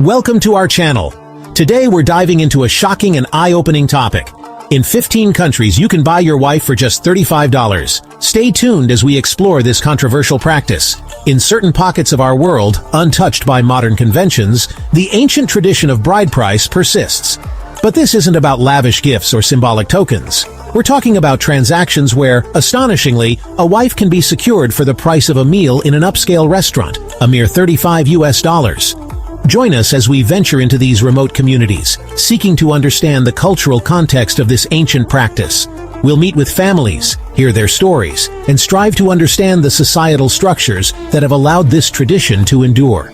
Welcome to our channel. Today we're diving into a shocking and eye-opening topic. In 15 countries you can buy your wife for just $35. Stay tuned as we explore this controversial practice. In certain pockets of our world, untouched by modern conventions, the ancient tradition of bride price persists. But this isn't about lavish gifts or symbolic tokens. We're talking about transactions where, astonishingly, a wife can be secured for the price of a meal in an upscale restaurant, a mere $35. Join us as we venture into these remote communities, seeking to understand the cultural context of this ancient practice. We'll meet with families, hear their stories, and strive to understand the societal structures that have allowed this tradition to endure.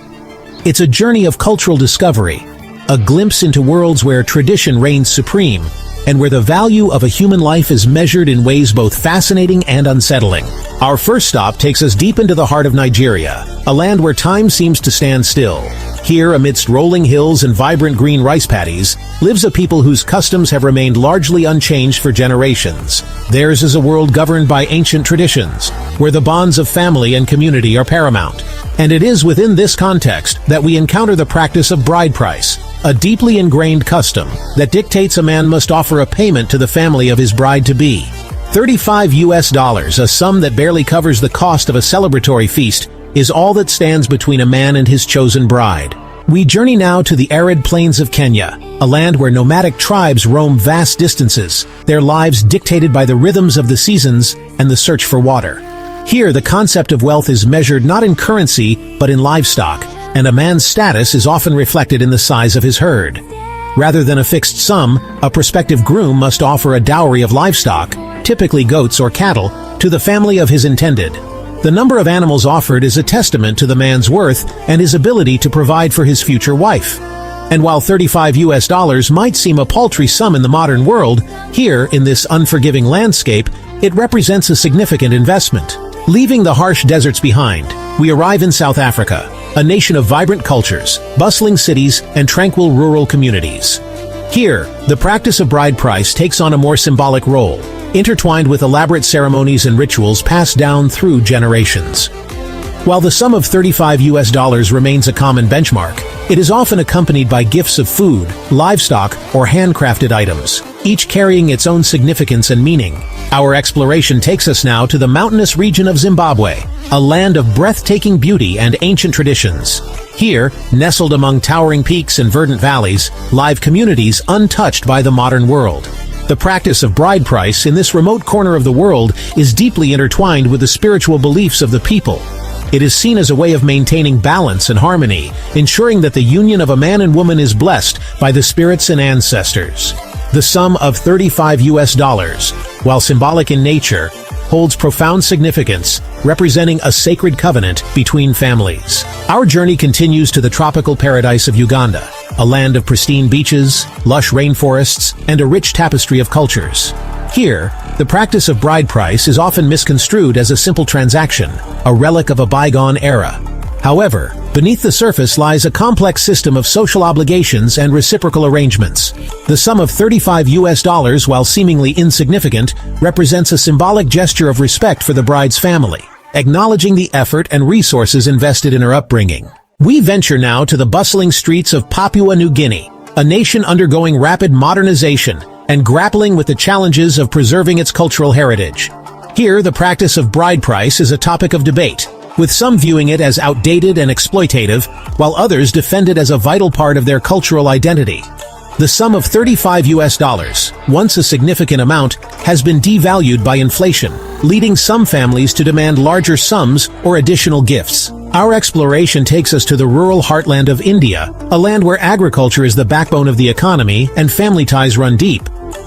It's a journey of cultural discovery, a glimpse into worlds where tradition reigns supreme, and where the value of a human life is measured in ways both fascinating and unsettling. Our first stop takes us deep into the heart of Nigeria, a land where time seems to stand still. Here, amidst rolling hills and vibrant green rice paddies, lives a people whose customs have remained largely unchanged for generations. Theirs is a world governed by ancient traditions, where the bonds of family and community are paramount. And it is within this context that we encounter the practice of bride price, a deeply ingrained custom that dictates a man must offer a payment to the family of his bride-to-be. $35, a sum that barely covers the cost of a celebratory feast, is all that stands between a man and his chosen bride. We journey now to the arid plains of Kenya, a land where nomadic tribes roam vast distances, their lives dictated by the rhythms of the seasons and the search for water. Here, the concept of wealth is measured not in currency, but in livestock, and a man's status is often reflected in the size of his herd. Rather than a fixed sum, a prospective groom must offer a dowry of livestock, typically goats or cattle, to the family of his intended. The number of animals offered is a testament to the man's worth and his ability to provide for his future wife. And while $35 might seem a paltry sum in the modern world, here, in this unforgiving landscape, it represents a significant investment. Leaving the harsh deserts behind, we arrive in South Africa, a nation of vibrant cultures, bustling cities, and tranquil rural communities. Here, the practice of bride price takes on a more symbolic role, intertwined with elaborate ceremonies and rituals passed down through generations. While the sum of $35 remains a common benchmark, it is often accompanied by gifts of food, livestock, or handcrafted items, each carrying its own significance and meaning. Our exploration takes us now to the mountainous region of Zimbabwe, a land of breathtaking beauty and ancient traditions. Here, nestled among towering peaks and verdant valleys, live communities untouched by the modern world. The practice of bride price in this remote corner of the world is deeply intertwined with the spiritual beliefs of the people. It is seen as a way of maintaining balance and harmony, ensuring that the union of a man and woman is blessed by the spirits and ancestors. The sum of $35, while symbolic in nature, holds profound significance, representing a sacred covenant between families. Our journey continues to the tropical paradise of Uganda, a land of pristine beaches, lush rainforests, and a rich tapestry of cultures. Here, the practice of bride price is often misconstrued as a simple transaction, a relic of a bygone era. However, beneath the surface lies a complex system of social obligations and reciprocal arrangements. The sum of $35, while seemingly insignificant, represents a symbolic gesture of respect for the bride's family, acknowledging the effort and resources invested in her upbringing. We venture now to the bustling streets of Papua New Guinea, a nation undergoing rapid modernization and grappling with the challenges of preserving its cultural heritage. Here, the practice of bride price is a topic of debate, with some viewing it as outdated and exploitative, while others defend it as a vital part of their cultural identity. The sum of $35, once a significant amount, has been devalued by inflation, leading some families to demand larger sums or additional gifts. Our exploration takes us to the rural heartland of India, a land where agriculture is the backbone of the economy and family ties run deep.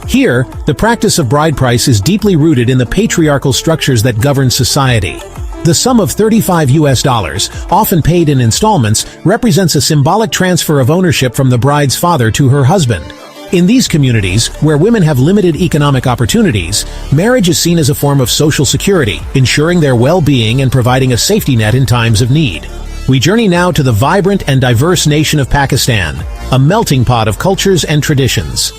Here, the practice of bride price is deeply rooted in the patriarchal structures that govern society. The sum of $35, often paid in installments, represents a symbolic transfer of ownership from the bride's father to her husband. In these communities, where women have limited economic opportunities, marriage is seen as a form of social security, ensuring their well-being and providing a safety net in times of need. We journey now to the vibrant and diverse nation of Pakistan, a melting pot of cultures and traditions.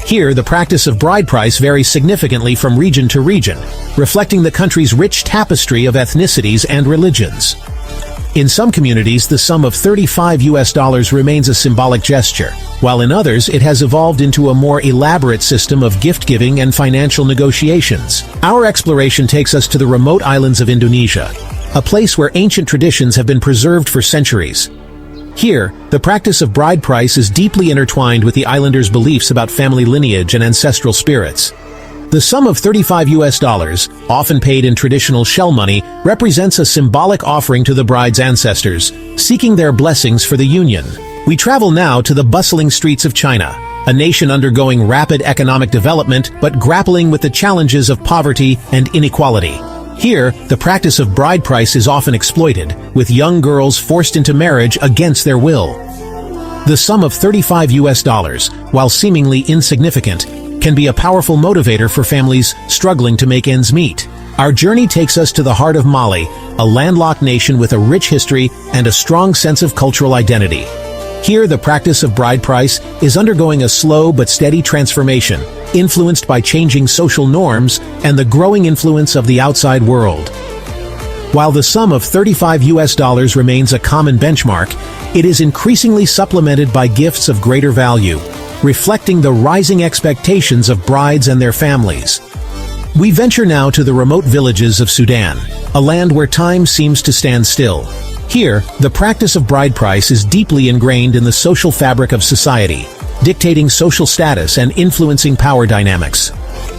Here, the practice of bride price varies significantly from region to region, reflecting the country's rich tapestry of ethnicities and religions. In some communities, the sum of $35 remains a symbolic gesture, while in others it has evolved into a more elaborate system of gift-giving and financial negotiations. Our exploration takes us to the remote islands of Indonesia, a place where ancient traditions have been preserved for centuries. Here, the practice of bride price is deeply intertwined with the islanders' beliefs about family lineage and ancestral spirits. The sum of $35, often paid in traditional shell money, represents a symbolic offering to the bride's ancestors, seeking their blessings for the union. We travel now to the bustling streets of China, a nation undergoing rapid economic development but grappling with the challenges of poverty and inequality. Here, the practice of bride price is often exploited, with young girls forced into marriage against their will. The sum of $35, while seemingly insignificant, can be a powerful motivator for families struggling to make ends meet. Our journey takes us to the heart of Mali, a landlocked nation with a rich history and a strong sense of cultural identity. Here, the practice of bride price is undergoing a slow but steady transformation, influenced by changing social norms and the growing influence of the outside world. While the sum of $35 remains a common benchmark, it is increasingly supplemented by gifts of greater value, reflecting the rising expectations of brides and their families. We venture now to the remote villages of Sudan, a land where time seems to stand still. Here, the practice of bride price is deeply ingrained in the social fabric of society, dictating social status and influencing power dynamics.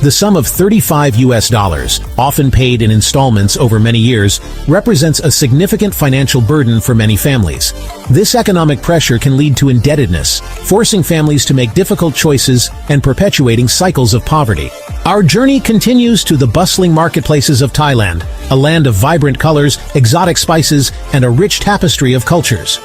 The sum of $35, often paid in installments over many years, represents a significant financial burden for many families. This economic pressure can lead to indebtedness, forcing families to make difficult choices and perpetuating cycles of poverty. Our journey continues to the bustling marketplaces of Thailand, a land of vibrant colors, exotic spices, and a rich tapestry of cultures.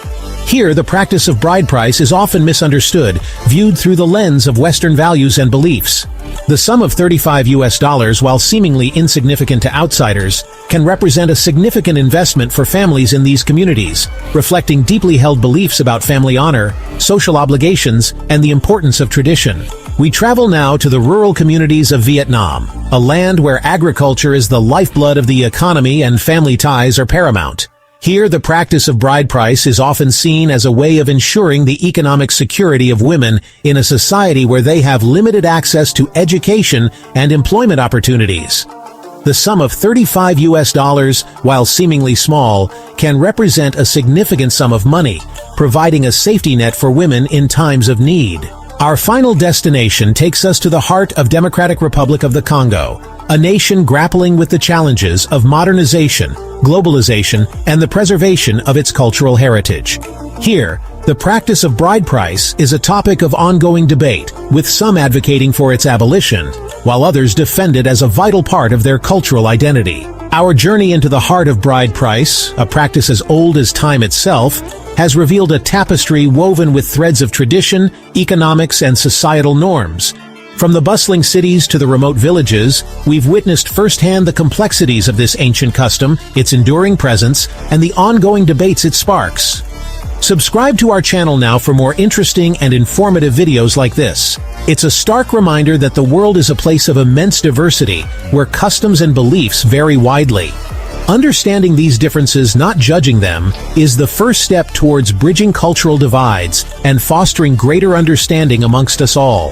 Here, the practice of bride price is often misunderstood, viewed through the lens of Western values and beliefs. The sum of $35, while seemingly insignificant to outsiders, can represent a significant investment for families in these communities, reflecting deeply held beliefs about family honor, social obligations, and the importance of tradition. We travel now to the rural communities of Vietnam, a land where agriculture is the lifeblood of the economy and family ties are paramount. Here, the practice of bride price is often seen as a way of ensuring the economic security of women in a society where they have limited access to education and employment opportunities. The sum of $35, while seemingly small, can represent a significant sum of money, providing a safety net for women in times of need. Our final destination takes us to the heart of Democratic Republic of the Congo, a nation grappling with the challenges of modernization, globalization, and the preservation of its cultural heritage. Here, the practice of bride price is a topic of ongoing debate, with some advocating for its abolition, while others defend it as a vital part of their cultural identity. Our journey into the heart of bride price, a practice as old as time itself, has revealed a tapestry woven with threads of tradition, economics, and societal norms. From the bustling cities to the remote villages, we've witnessed firsthand the complexities of this ancient custom, its enduring presence, and the ongoing debates it sparks. Subscribe to our channel now for more interesting and informative videos like this. It's a stark reminder that the world is a place of immense diversity, where customs and beliefs vary widely. Understanding these differences, not judging them, is the first step towards bridging cultural divides and fostering greater understanding amongst us all.